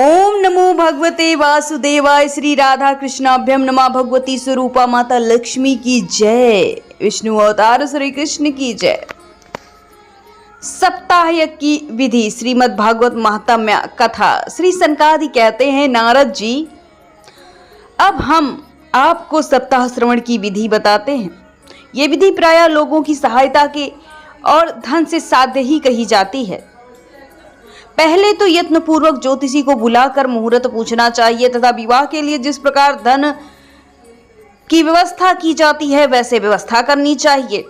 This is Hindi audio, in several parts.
ओम नमो भगवते वासुदेवाय। श्री राधा कृष्णाभ्यम नमः। भगवती स्वरूपा माता लक्ष्मी की जय। विष्णु अवतार श्री कृष्ण की जय। सप्ताह की विधि श्रीमद् भागवत महात्म्य कथा। श्री सनकादि कहते हैं, नारद जी, अब हम आपको सप्ताह श्रवण की विधि बताते हैं। ये विधि प्रायः लोगों की सहायता के और धन से साध्य ही कही जाती है। पहले तो यत्न पूर्वक ज्योतिषी को बुलाकर मुहूर्त पूछना चाहिए तथा विवाह के लिए जिस प्रकार धन की व्यवस्था की जाती है वैसे व्यवस्था करनी चाहिए।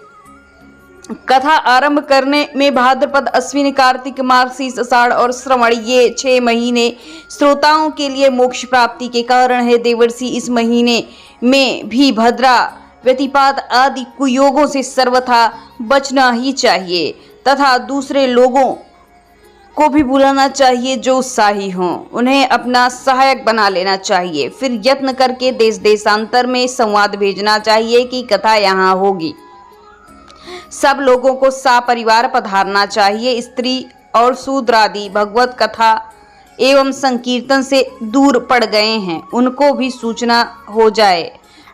कथा आरंभ करने में भाद्रपद, अश्विन, कार्तिक, मार्गशीर्ष, आषाढ़ और श्रवण ये 6 महीने श्रोताओं के लिए मोक्ष प्राप्ति के कारण है। देवर्षि इस महीने में भी भद्रा, व्यतिपात आदि कुयोगों से सर्वथा बचना ही चाहिए तथा दूसरे लोगों को भी बुलाना चाहिए जो उत्साही हों। उन्हें अपना सहायक बना लेना चाहिए। फिर यत्न करके देश देशांतर में संवाद भेजना चाहिए कि कथा यहाँ होगी। सब लोगों को सपरिवार पधारना चाहिए। स्त्री और शूद्र आदि भगवत कथा एवं संकीर्तन से दूर पड़ गए हैं, उनको भी सूचना हो जाए,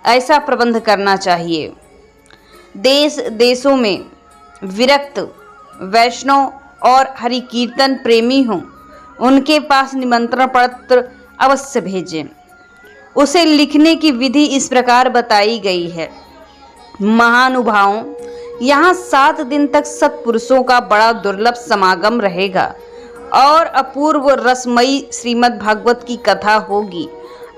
ऐसा प्रबंध करना चाहिए। देश देशों में विरक्त वैष्णव और हरि कीर्तन प्रेमी हों, उनके पास निमंत्रण पत्र अवश्य भेजें। उसे लिखने की विधि इस प्रकार बताई गई है। महानुभावों, यहाँ 7 दिन तक सत्पुरुषों का बड़ा दुर्लभ समागम रहेगा और अपूर्व रसमयी श्रीमद् भागवत की कथा होगी।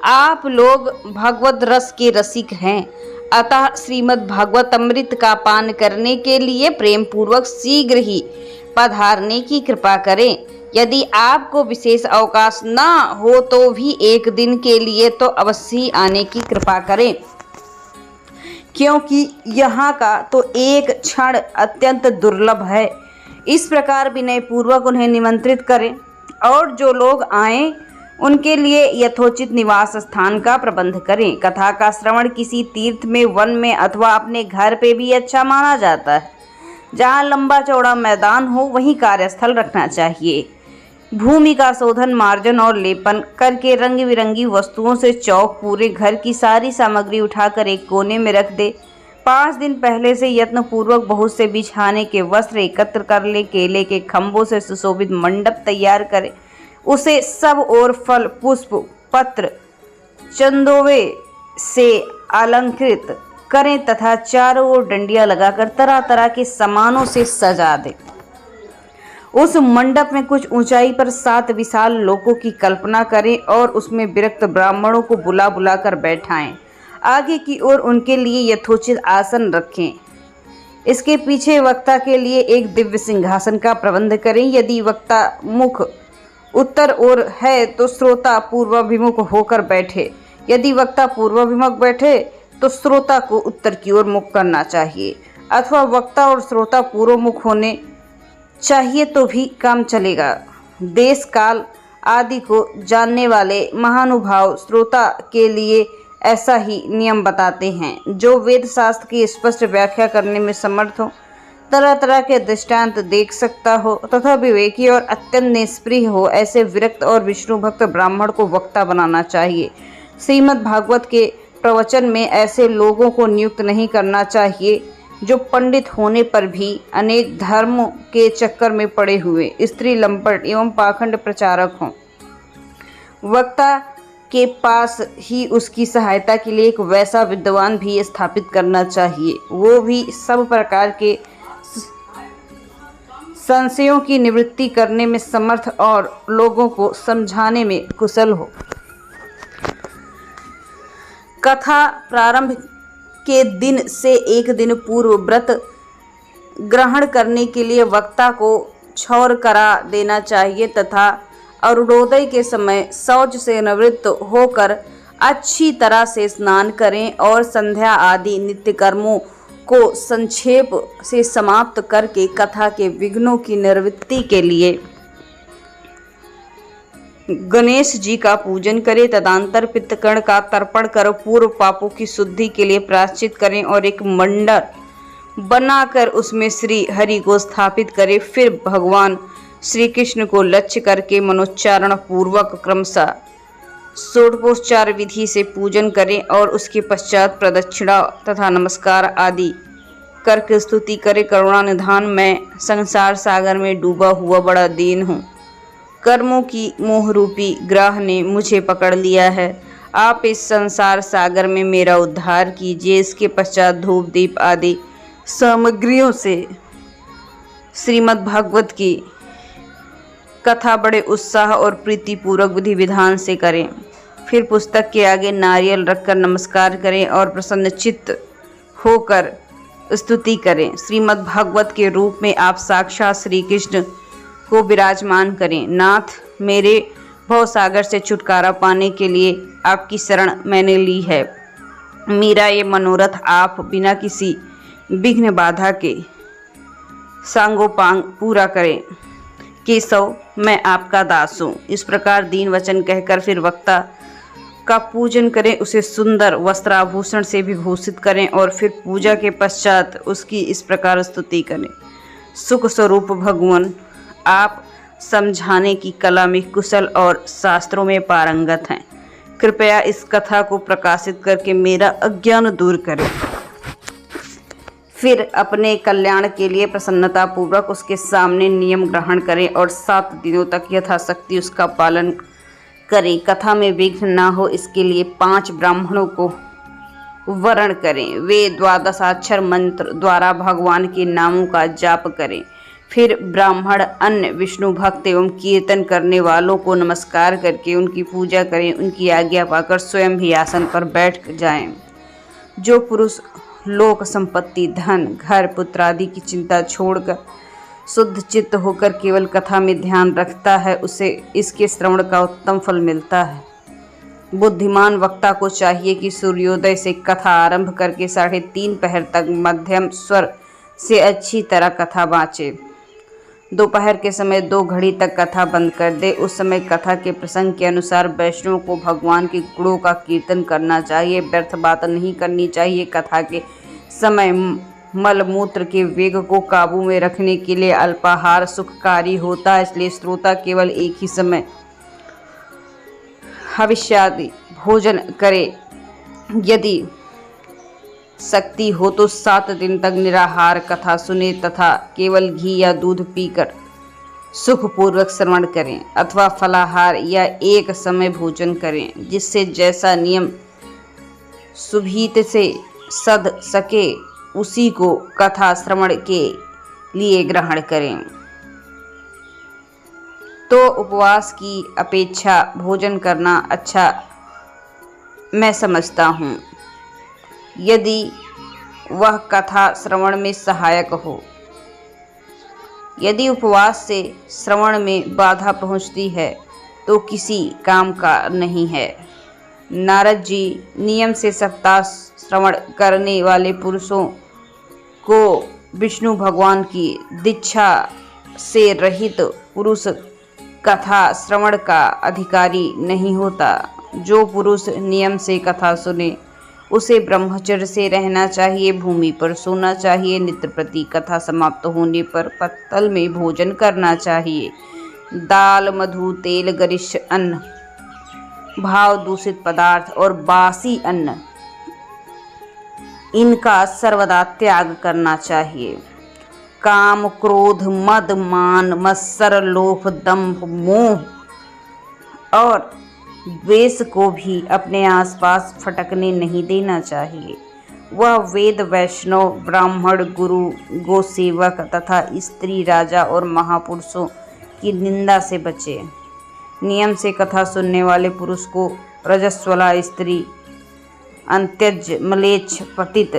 आप लोग भगवत रस के रसिक हैं, अतः श्रीमद् भागवत अमृत का पान करने के लिए प्रेम पूर्वक शीघ्र ही पधारने की कृपा करें। यदि आपको विशेष अवकाश न हो तो भी एक दिन के लिए तो अवश्य आने की कृपा करें, क्योंकि यहाँ का तो एक क्षण अत्यंत दुर्लभ है। इस प्रकार विनय पूर्वक उन्हें निमंत्रित करें और जो लोग आएं उनके लिए यथोचित निवास स्थान का प्रबंध करें। कथा का श्रवण किसी तीर्थ में, वन में अथवा अपने घर पे भी अच्छा माना जाता है। जहाँ लंबा चौड़ा मैदान हो वहीं कार्यस्थल रखना चाहिए। भूमि का शोधन, मार्जन और लेपन करके रंग बिरंगी वस्तुओं से चौक पूरे घर की सारी सामग्री उठाकर एक कोने में रख दे। 5 दिन पहले से यत्न पूर्वक बहुत से बिछाने के वस्त्र एकत्र कर ले। केले के खंभों से सुशोभित मंडप तैयार करे। उसे सब ओर फल, पुष्प, पत्र, चंदोवे से अलंकृत करें तथा चारों ओर डंडियां लगाकर तरह तरह के सामानों से सजा दे। उस मंडप में कुछ ऊंचाई पर 7 विशाल लोकों की कल्पना करें और उसमें विरक्त ब्राह्मणों को बुला बुला कर बैठाएं। आगे की ओर उनके लिए यथोचित आसन रखें। इसके पीछे वक्ता के लिए एक दिव्य सिंहासन का प्रबंध करें। यदि वक्ता मुख उत्तर ओर है तो श्रोता पूर्वाभिमुख होकर बैठे। यदि वक्ता पूर्वाभिमुख बैठे तो श्रोता को उत्तर की ओर मुख करना चाहिए, अथवा वक्ता और श्रोता पूर्वमुख होने चाहिए तो भी काम चलेगा। देश काल आदि को जानने वाले महानुभाव श्रोता के लिए ऐसा ही नियम बताते हैं। जो वेद शास्त्र की स्पष्ट व्याख्या करने में समर्थ हो, तरह तरह के दृष्टांत देख सकता हो तथा विवेकी और अत्यंत निष्प्रिय हो, ऐसे विरक्त और विष्णु भक्त ब्राह्मण को वक्ता बनाना चाहिए। श्रीमद् भागवत के प्रवचन में ऐसे लोगों को नियुक्त नहीं करना चाहिए जो पंडित होने पर भी अनेक धर्मों के चक्कर में पड़े हुए स्त्री लंपट एवं पाखंड प्रचारक हों। वक्ता के पास ही उसकी सहायता के लिए एक वैसा विद्वान भी स्थापित करना चाहिए, वो भी सब प्रकार के संशयों की निवृत्ति करने में समर्थ और लोगों को समझाने में कुशल हो। कथा प्रारंभ के दिन से एक दिन पूर्व व्रत ग्रहण करने के लिए वक्ता को क्षौर करा देना चाहिए तथा अरुणोदय के समय शौच से निवृत्त होकर अच्छी तरह से स्नान करें और संध्या आदि नित्य कर्मों को संक्षेप से समाप्त करके कथा के विघ्नों की निवृत्ति के लिए गणेश जी का पूजन करें। तदंतर पितृगण का तर्पण कर पूर्व पापों की शुद्धि के लिए प्रायश्चित करें और एक मंडल बनाकर उसमें श्री हरि को स्थापित करें। फिर भगवान श्री कृष्ण को लक्ष्य करके मनोच्चारण पूर्वक क्रमशः षोडशोपचार विधि से पूजन करें और उसके पश्चात प्रदक्षिणा तथा नमस्कार आदि करके स्तुति करें। करुणा निधान, मैं संसार सागर में डूबा हुआ बड़ा दीन हूँ। कर्मों की मोह रूपी ग्रह ने मुझे पकड़ लिया है। आप इस संसार सागर में मेरा उद्धार कीजिए। इसके पश्चात धूप दीप आदि सामग्रियों से श्रीमद् भागवत की कथा बड़े उत्साह और प्रीतिपूर्वक विधि विधान से करें। फिर पुस्तक के आगे नारियल रखकर नमस्कार करें और प्रसन्नचित्त होकर स्तुति करें। श्रीमद् भागवत के रूप में आप साक्षात श्री कृष्ण को विराजमान करें। नाथ, मेरे भवसागर से छुटकारा पाने के लिए आपकी शरण मैंने ली है। मेरा ये मनोरथ आप बिना किसी विघ्न बाधा के सांगोपांग पूरा करें। केशव, मैं आपका दास हूँ। इस प्रकार दीन वचन कहकर फिर वक्ता का पूजन करें, उसे सुंदर वस्त्राभूषण से विभूषित करें और फिर पूजा के पश्चात उसकी इस प्रकार स्तुति करें। सुख स्वरूप भगवान, आप समझाने की कला में कुशल और शास्त्रों में पारंगत हैं। कृपया इस कथा को प्रकाशित करके मेरा अज्ञान दूर करें। फिर अपने कल्याण के लिए प्रसन्नता पूर्वक उसके सामने नियम ग्रहण करें और 7 दिनों तक यथाशक्ति उसका पालन करें। कथा में विघ्न न हो इसके लिए 5 ब्राह्मणों को वर्ण करें। वे 12 मंत्र द्वारा भगवान के नामों का जाप करें। फिर ब्राह्मण अन्य विष्णु भक्त एवं कीर्तन करने वालों को नमस्कार करके उनकी पूजा करें। उनकी आज्ञा पाकर स्वयं भी आसन पर बैठ जाएं। जो पुरुष लोक संपत्ति, धन, घर, पुत्र आदि की चिंता छोड़कर शुद्ध चित्त होकर केवल कथा में ध्यान रखता है, उसे इसके श्रवण का उत्तम फल मिलता है। बुद्धिमान वक्ता को चाहिए कि सूर्योदय से कथा आरंभ करके 3:30 पहर तक मध्यम स्वर से अच्छी तरह कथा बाँचे। दोपहर के समय 2 घड़ी तक कथा बंद कर दे। उस समय कथा के प्रसंग के अनुसार वैष्णव को भगवान के गुणों का कीर्तन करना चाहिए। व्यर्थ बात नहीं करनी चाहिए। कथा के समय मलमूत्र के वेग को काबू में रखने के लिए अल्पाहार सुखकारी होता है, इसलिए श्रोता केवल एक ही समय हविष्यादि भोजन करे। यदि शक्ति हो तो 7 दिन तक निराहार कथा सुने तथा केवल घी या दूध पीकर सुखपूर्वक श्रवण करें अथवा फलाहार या एक समय भोजन करें, जिससे जैसा नियम सुभीत से सध सके उसी को कथा श्रवण के लिए ग्रहण करें। तो उपवास की अपेक्षा भोजन करना अच्छा मैं समझता हूँ, यदि वह कथा श्रवण में सहायक हो। यदि उपवास से श्रवण में बाधा पहुँचती है तो किसी काम का नहीं है। नारद जी नियम से सप्ताह श्रवण करने वाले पुरुषों को विष्णु भगवान की दीक्षा से रहित पुरुष कथा श्रवण का अधिकारी नहीं होता। जो पुरुष नियम से कथा सुने उसे ब्रह्मचर्य से रहना चाहिए, भूमि पर सोना चाहिए, नित्य प्रति कथा समाप्त होने पर पत्तल में भोजन करना चाहिए। दाल, मधु, तेल, गरिष्ठ अन्न, भाव दूषित पदार्थ और बासी अन्न, इनका सर्वदा त्याग करना चाहिए। काम, क्रोध, मद, मान, मत्सर, लोभ, दंभ, मोह और द्वेष को भी अपने आसपास फटकने नहीं देना चाहिए। वह वेद, वैष्णव, ब्राह्मण, गुरु, गोसेवक तथा स्त्री, राजा और महापुरुषों की निंदा से बचे। नियम से कथा सुनने वाले पुरुष को रजस्वला स्त्री, अंत्यज, मलेच्छ, पतित,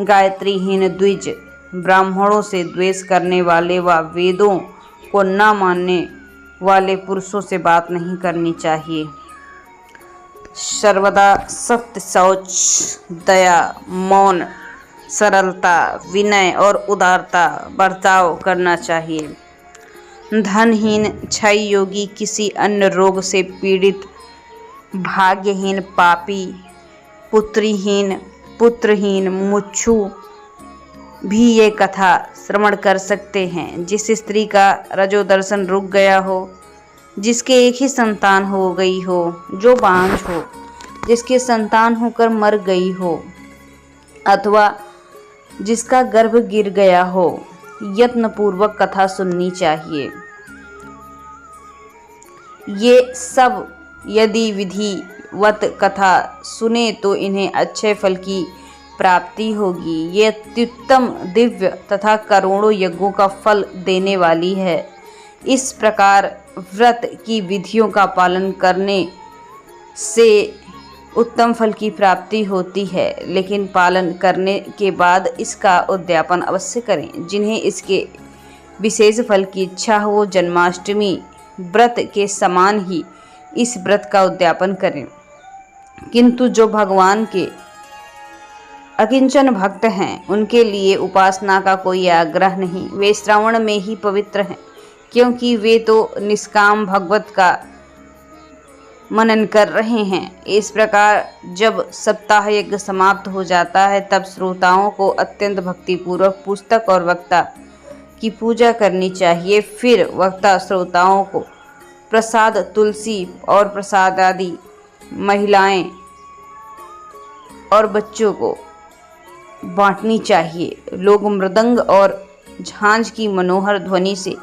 गायत्रीहीन, द्विज, ब्राह्मणों से द्वेष करने वाले व वेदों को न मानने वाले पुरुषों से बात नहीं करनी चाहिए। सर्वदा सत्य, शौच, दया, मौन, सरलता, विनय और उदारता बर्ताव करना चाहिए। धनहीन, क्षय योगी, किसी अन्य रोग से पीड़ित, भाग्यहीन, पापी, पुत्रीहीन, पुत्रहीन, मुच्छू, भी ये कथा श्रवण कर सकते हैं। जिस स्त्री का रजोदर्शन रुक गया हो, जिसके एक ही संतान हो गई हो, जो बांझ हो, जिसके संतान होकर मर गई हो, अथवा जिसका गर्भ गिर गया हो, यत्नपूर्वक कथा सुननी चाहिए। ये सब यदि विधिवत कथा सुने तो इन्हें अच्छे फल की प्राप्ति होगी। ये अत्युत्तम दिव्य तथा करोड़ों यज्ञों का फल देने वाली है। इस प्रकार व्रत की विधियों का पालन करने से उत्तम फल की प्राप्ति होती है, लेकिन पालन करने के बाद इसका उद्यापन अवश्य करें। जिन्हें इसके विशेष फल की इच्छा हो, जन्माष्टमी व्रत के समान ही इस व्रत का उद्यापन करें। किंतु जो भगवान के अकिंचन भक्त हैं, उनके लिए उपासना का कोई आग्रह नहीं। वे श्रावण में ही पवित्र हैं, क्योंकि वे तो निष्काम भगवत का मनन कर रहे हैं। इस प्रकार जब सप्ताह यज्ञ समाप्त हो जाता है, तब श्रोताओं को अत्यंत भक्तिपूर्वक पुस्तक और वक्ता की पूजा करनी चाहिए। फिर वक्ता श्रोताओं को प्रसाद, तुलसी और प्रसाद आदि महिलाएं और बच्चों को बांटनी चाहिए। लोग मृदंग और झांझ की मनोहर ध्वनि से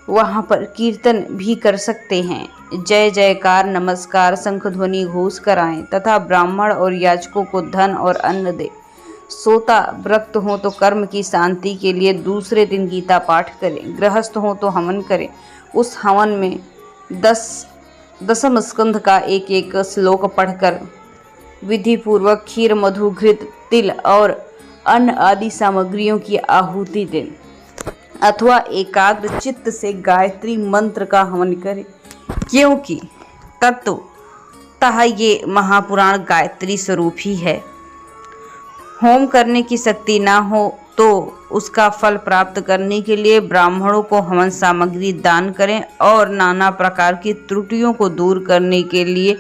वहाँ पर कीर्तन भी कर सकते हैं। जय जयकार, नमस्कार, शंख ध्वनि घोष कराएं तथा ब्राह्मण और याचकों को धन और अन्न दे। सोता व्रत हो तो कर्म की शांति के लिए दूसरे दिन गीता पाठ करें। गृहस्थ हो तो हवन करें। उस हवन में दसम स्कंध का एक एक श्लोक पढ़कर विधि पूर्वक खीर, मधु, घृत, तिल और अन्न आदि सामग्रियों की आहुति दें, अथवा एकाग्र चित्त से गायत्री मंत्र का हवन करें, क्योंकि तत्वतः ये महापुराण गायत्री स्वरूप ही है। होम करने की शक्ति ना हो तो उसका फल प्राप्त करने के लिए ब्राह्मणों को हवन सामग्री दान करें और नाना प्रकार की त्रुटियों को दूर करने के लिए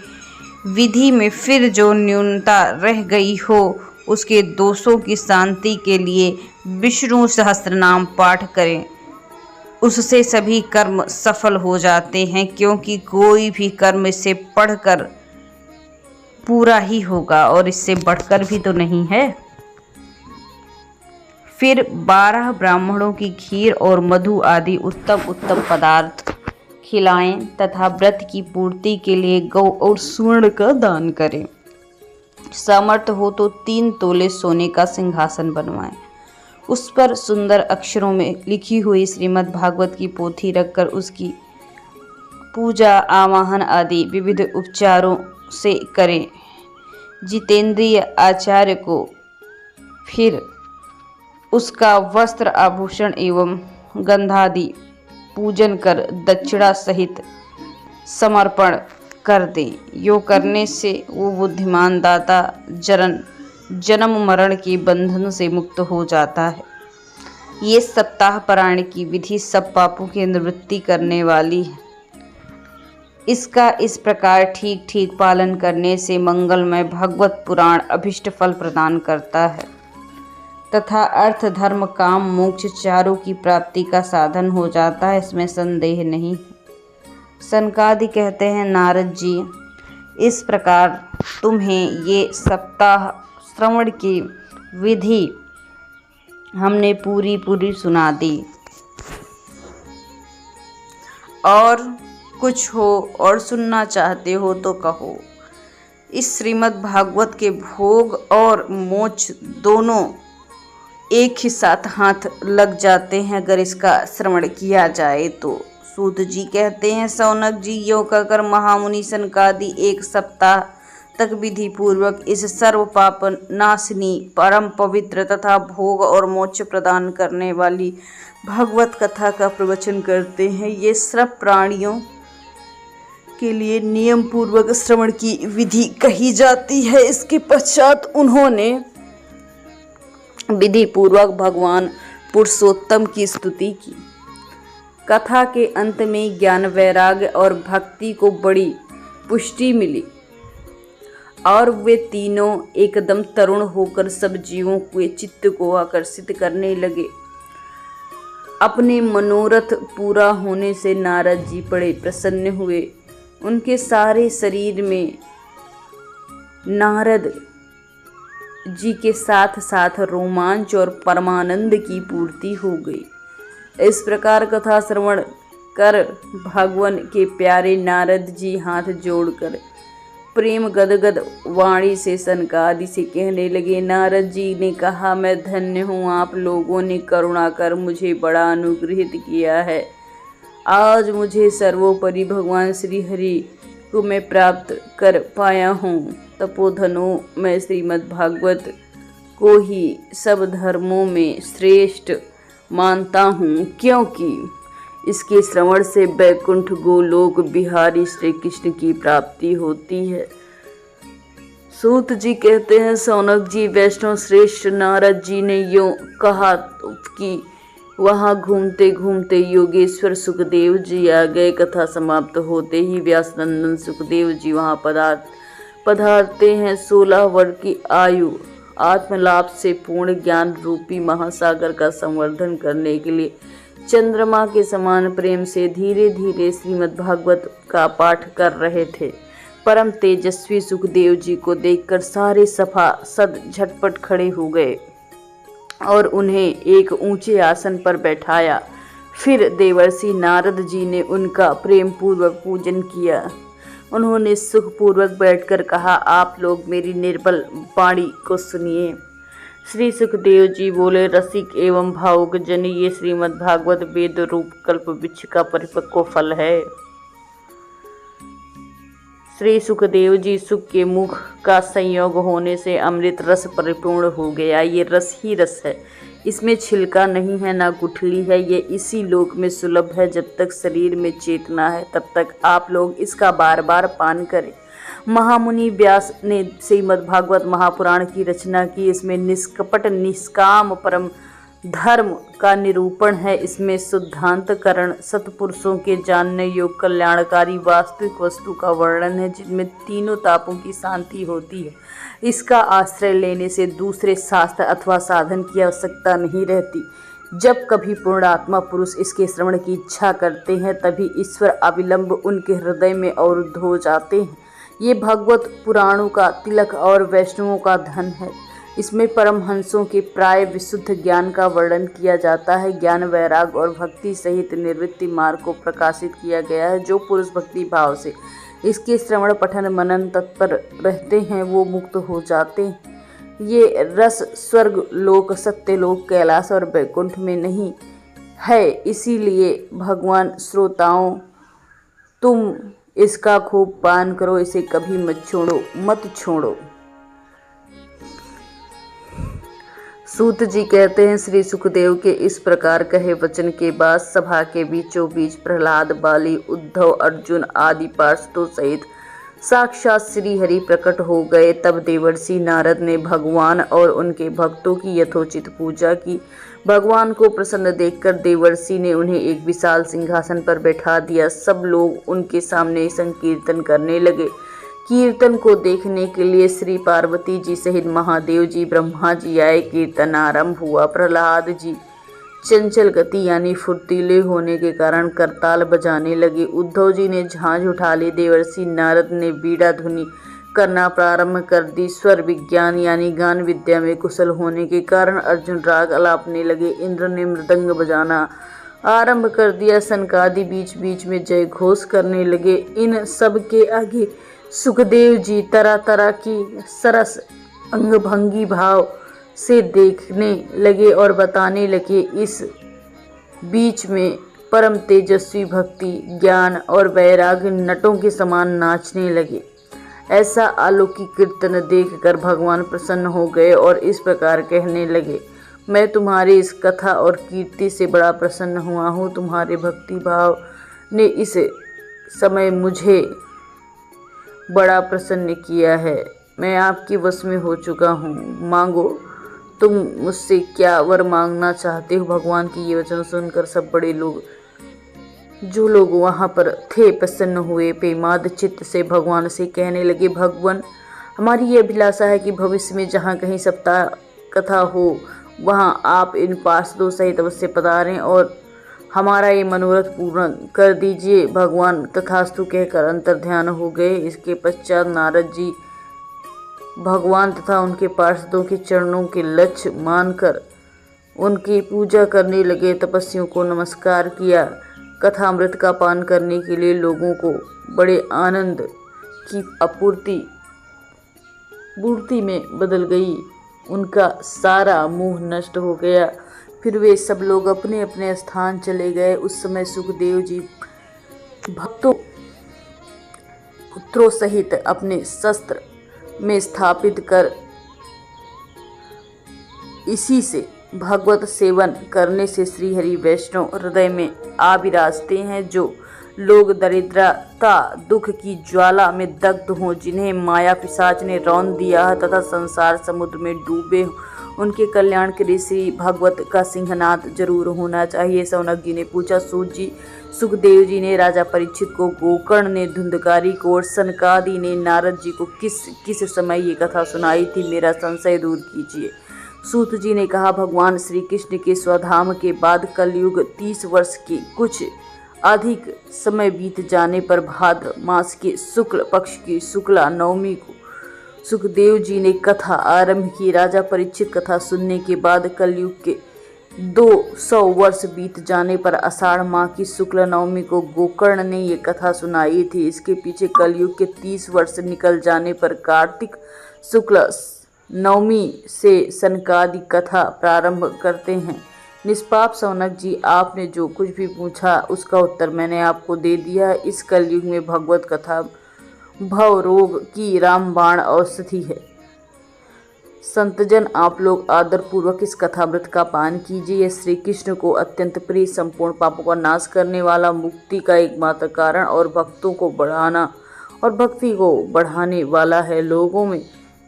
विधि में फिर जो न्यूनता रह गई हो उसके दोषों की शांति के लिए विष्णु सहस्त्रनाम पाठ करें। उससे सभी कर्म सफल हो जाते हैं, क्योंकि कोई भी कर्म इससे पढ़कर पूरा ही होगा और इससे बढ़कर भी तो नहीं है। फिर 12 ब्राह्मणों की खीर और मधु आदि उत्तम उत्तम पदार्थ खिलाएं तथा व्रत की पूर्ति के लिए गौ और स्वर्ण का दान करें। सामर्थ्य हो तो 3 तोले सोने का सिंहासन बनवाएं। उस पर सुंदर अक्षरों में लिखी हुई श्रीमद् भागवत की पोथी रखकर उसकी पूजा, आवाहन आदि विविध उपचारों से करें। जितेंद्रिय आचार्य को फिर उसका वस्त्र, आभूषण एवं गंधादि पूजन कर दक्षिणा सहित समर्पण कर दें। यो करने से वो बुद्धिमान दाता जन्म मरण के बंधन से मुक्त हो जाता है। ये सप्ताह पारायण की विधि सब पापों की निवृत्ति करने वाली है। इसका इस प्रकार ठीक ठीक पालन करने से मंगलमय भगवत पुराण अभिष्ट फल प्रदान करता है तथा अर्थ, धर्म, काम, मोक्ष चारों की प्राप्ति का साधन हो जाता है, इसमें संदेह नहीं। सनकादि कहते हैं, नारद जी, इस प्रकार तुम्हें ये सप्ताह श्रवण की विधि हमने पूरी सुना दी। और कुछ हो और सुनना चाहते हो तो कहो। इस श्रीमद् भागवत के भोग और मोक्ष दोनों एक ही साथ हाथ लग जाते हैं अगर इसका श्रवण किया जाए तो। सूत जी कहते हैं, सौनक जी, यो कहकर महामुनि सनकादि 1 सप्ताह तक विधि पूर्वक इस सर्व पाप नाशिनी, परम पवित्र तथा भोग और मोक्ष प्रदान करने वाली भगवत कथा का प्रवचन करते हैं। ये सब प्राणियों के लिए नियम पूर्वक श्रवण की विधि कही जाती है। इसके पश्चात उन्होंने विधि पूर्वक भगवान पुरुषोत्तम की स्तुति की। कथा के अंत में ज्ञान, वैराग्य और भक्ति को बड़ी पुष्टि मिली। और वे तीनों एकदम तरुण होकर सब जीवों के चित्त को आकर्षित करने लगे। अपने मनोरथ पूरा होने से नारद जी बड़े प्रसन्न हुए। उनके सारे शरीर में नारद जी के साथ साथ रोमांच और परमानंद की पूर्ति हो गई। इस प्रकार कथा श्रवण कर भगवान के प्यारे नारद जी हाथ जोड़कर प्रेम गदगद वाणी से सनकादि से कहने लगे। नारद जी ने कहा, मैं धन्य हूँ, आप लोगों ने करुणा कर मुझे बड़ा अनुग्रहित किया है। आज मुझे सर्वोपरि भगवान श्री हरि को मैं प्राप्त कर पाया हूँ। तपोधनों मैं श्रीमद् भागवत को ही सब धर्मों में श्रेष्ठ मानता हूँ, क्योंकि इसके श्रवण से बैकुंठ गोलोक बिहारी श्री कृष्ण की प्राप्ति होती है। सूत जी कहते हैं, सौनक जी वैष्णव श्रेष्ठ नारद जी ने यूं कहा कि वहां घूमते घूमते योगेश्वर सुखदेव जी आ गए। कथा समाप्त होते ही व्यासनंदन सुखदेव जी वहां पधारते हैं। 16 वर्ष की आयु आत्मलाभ से पूर्ण ज्ञान रूपी महासागर का संवर्धन करने के लिए चंद्रमा के समान प्रेम से धीरे धीरे श्रीमद् भागवत का पाठ कर रहे थे। परम तेजस्वी सुखदेव जी को देखकर सारे सभासद झटपट खड़े हो गए और उन्हें एक ऊंचे आसन पर बैठाया। फिर देवर्षि नारद जी ने उनका प्रेम पूर्वक पूजन किया। उन्होंने सुखपूर्वक बैठकर कहा, आप लोग मेरी निर्बल वाणी को सुनिए। श्री सुखदेव जी बोले, रसिक एवं भावुक जन, ये श्रीमद् भागवत वेद रूप कल्प वृक्ष का परिपक्व फल है। श्री सुखदेव जी सुख के मुख का संयोग होने से अमृत रस परिपूर्ण हो गया। ये रस ही रस है, इसमें छिलका नहीं है, ना गुठली है। ये इसी लोक में सुलभ है। जब तक शरीर में चेतना है तब तक आप लोग इसका बार बार पान करें। महामुनि व्यास ने श्रीमद् भागवत महापुराण की रचना की। इसमें निष्कपट निष्काम परम धर्म का निरूपण है। इसमें शुद्धांतकरण, सत्पुरुषों के जानने योग्य कल्याणकारी वास्तविक वस्तु का वर्णन है, जिनमें तीनों तापों की शांति होती है। इसका आश्रय लेने से दूसरे शास्त्र अथवा साधन की आवश्यकता नहीं रहती। जब कभी पूर्णात्मा पुरुष इसके श्रवण की इच्छा करते हैं, तभी ईश्वर अविलंब उनके हृदय में अवरुद्ध हो जाते हैं। ये भगवत पुराणों का तिलक और वैष्णवों का धन है। इसमें परमहंसों के प्राय विशुद्ध ज्ञान का वर्णन किया जाता है। ज्ञान, वैराग और भक्ति सहित निवृत्ति मार्ग को प्रकाशित किया गया है। जो पुरुष भक्ति भाव से इसके श्रवण पठन मनन तत्पर रहते हैं, वो मुक्त हो जाते हैं। ये रस स्वर्ग लोक, सत्यलोक, कैलाश और वैकुंठ में नहीं है। इसीलिए भगवान श्रोताओं, तुम इसका खूब पान करो, इसे कभी मत छोड़ो। सूत जी कहते हैं, श्री सुखदेव के इस प्रकार कहे वचन के बाद सभा के बीचों बीच प्रहलाद, बाली, उद्धव, अर्जुन आदि पार्षदों सहित साक्षात श्री हरि प्रकट हो गए। तब देवर्षि नारद ने भगवान और उनके भक्तों की यथोचित पूजा की। भगवान को प्रसन्न देखकर देवर्षि ने उन्हें एक विशाल सिंहासन पर बैठा दिया। सब लोग उनके सामने संकीर्तन करने लगे। कीर्तन को देखने के लिए श्री पार्वती जी सहित महादेव जी, ब्रह्मा जी आए। कीर्तन आरंभ हुआ। प्रहलाद जी चंचल गति यानी फुर्तीले होने के कारण करताल बजाने लगे। उद्धव जी ने झांझ उठा ली। देवर्षि नारद ने बीड़ा ध्वनि करना प्रारंभ कर दी। स्वर विज्ञान यानी गान विद्या में कुशल होने के कारण अर्जुन राग अलापने लगे। इंद्र ने मृदंग बजाना आरंभ कर दिया। सनकादि बीच बीच में जय घोष करने लगे। इन सब के आगे सुखदेव जी तरह तरह की सरस अंगभंगी भाव से देखने लगे और बताने लगे। इस बीच में परम तेजस्वी भक्ति, ज्ञान और वैराग्य नटों के समान नाचने लगे। ऐसा अलौकिक कीर्तन देखकर भगवान प्रसन्न हो गए और इस प्रकार कहने लगे, मैं तुम्हारी इस कथा और कीर्ति से बड़ा प्रसन्न हुआ हूँ। तुम्हारे भक्ति भाव ने इस समय मुझे बड़ा प्रसन्न किया है। मैं आपके वश में हो चुका हूँ। मांगो, तुम मुझसे क्या वर मांगना चाहते हो। भगवान की ये वचन सुनकर सब बड़े लोग, जो लोग वहाँ पर थे, प्रसन्न हुए। पेमाद चित्त से भगवान से कहने लगे, भगवान हमारी ये अभिलाषा है कि भविष्य में जहाँ कहीं सप्ताह कथा हो वहाँ आप इन पार्षदों सहित अवश्य पधारें और हमारा ये मनोरथ पूर्ण कर दीजिए। भगवान तथास्तु कहकर अंतर ध्यान हो गए। इसके पश्चात नारद जी भगवान तथा उनके पार्षदों के चरणों के लक्ष्य मानकर उनकी पूजा करने लगे। तपस्वियों को नमस्कार किया। कथा अमृत का पान करने के लिए लोगों को बड़े आनंद की पूर्ति में बदल गई। उनका सारा मोह नष्ट हो गया। फिर वे सब लोग अपने अपने स्थान चले गए। उस समय सुखदेव जी पुत्रों सहित अपने शस्त्र में स्थापित कर इसी से भगवत सेवन करने से श्री हरि वैष्णव हृदय में आ विराजते हैं। जो लोग दरिद्रता दुख की ज्वाला में दग्ध हों, जिन्हें माया पिशाच ने रौंद दिया है तथा संसार समुद्र में डूबे हों, उनके कल्याण के लिए श्री भगवत का सिंहनाद जरूर होना चाहिए। सौनक जी ने पूछा, सूत जी, सुखदेव जी ने राजा परीक्षित को, गोकर्ण ने धुंधकारी को और सनकादि ने नारद जी को किस किस समय ये कथा सुनाई थी? मेरा संशय दूर कीजिए। सूत जी ने कहा, भगवान श्री कृष्ण के स्वधाम के बाद कलयुग 30 वर्ष के कुछ अधिक समय बीत जाने पर भाद्र मास के शुक्ल पक्ष की शुक्ला नवमी को सुखदेव जी ने कथा आरंभ की। राजा परीक्षित कथा सुनने के बाद कलयुग के 200 वर्ष बीत जाने पर आषाढ़ माह की शुक्ल नवमी को गोकर्ण ने ये कथा सुनाई थी। इसके पीछे कलयुग के 30 वर्ष निकल जाने पर कार्तिक शुक्ल नवमी से सनकादि कथा प्रारंभ करते हैं। निष्पाप सौनक जी, आपने जो कुछ भी पूछा उसका उत्तर मैंने आपको दे दिया। इस कलयुग में भगवत कथा भव रोग की रामबाण औषधि है। संतजन, आप लोग आदरपूर्वक इस कथामृत का पान कीजिए। यह श्री कृष्ण को अत्यंत प्रिय, संपूर्ण पापों का नाश करने वाला, मुक्ति का एकमात्र कारण और भक्तों को बढ़ाना और भक्ति को बढ़ाने वाला है। लोगों में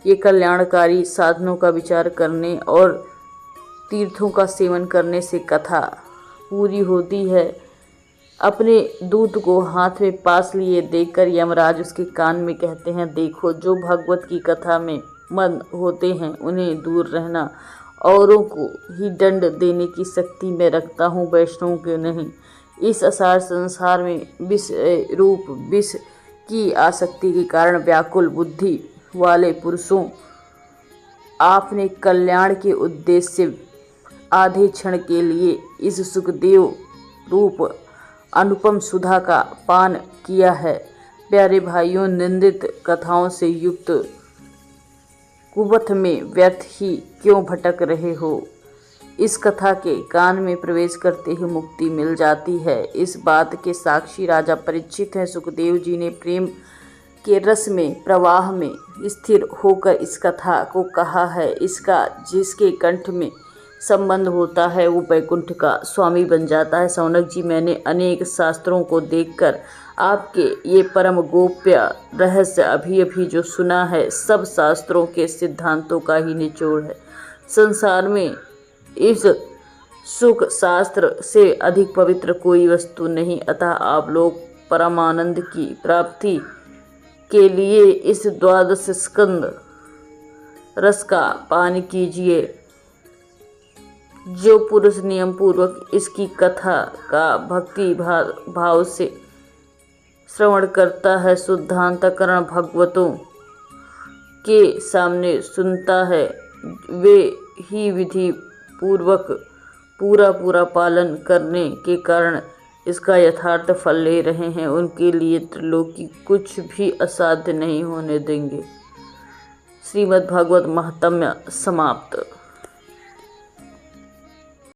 ये कल्याणकारी साधनों का विचार करने और तीर्थों का सेवन करने से कथा पूरी होती है। अपने दूत को हाथ में पास लिए देखकर यमराज उसके कान में कहते हैं, देखो, जो भगवत की कथा में मग्न होते हैं उन्हें दूर रहना। औरों को ही दंड देने की शक्ति मैं रखता हूँ, वैष्णवों के नहीं। इस असार संसार में विष की आसक्ति के कारण व्याकुल बुद्धि वाले पुरुषों, आपने कल्याण के उद्देश्य से आधे क्षण के लिए इस सुखदेव रूप अनुपम सुधा का पान किया है। प्यारे भाइयों, निंदित कथाओं से युक्त कुपथ में व्यर्थ ही क्यों भटक रहे हो? इस कथा के कान में प्रवेश करते ही मुक्ति मिल जाती है। इस बात के साक्षी राजा परीक्षित हैं। सुखदेव जी ने प्रेम के रस में प्रवाह में स्थिर होकर इस कथा को कहा है। इसका जिसके कंठ में संबंध होता है वो वैकुंठ का स्वामी बन जाता है। सौनक जी, मैंने अनेक शास्त्रों को देखकर आपके ये परम गोप्य रहस्य अभी जो सुना है, सब शास्त्रों के सिद्धांतों का ही निचोड़ है। संसार में इस सुख शास्त्र से अधिक पवित्र कोई वस्तु नहीं। अतः आप लोग परमानंद की प्राप्ति के लिए इस 12 स्कंद रस का पान कीजिए। जो पुरुष नियम पूर्वक इसकी कथा का भक्ति भाव से श्रवण करता है, शुद्धांतकरण भगवतों के सामने सुनता है, वे ही विधि पूर्वक पूरा पालन करने के कारण इसका यथार्थ फल ले रहे हैं। उनके लिए त्रिलोकी कुछ भी असाध्य नहीं होने देंगे। श्रीमद् भागवत महात्म्य समाप्त।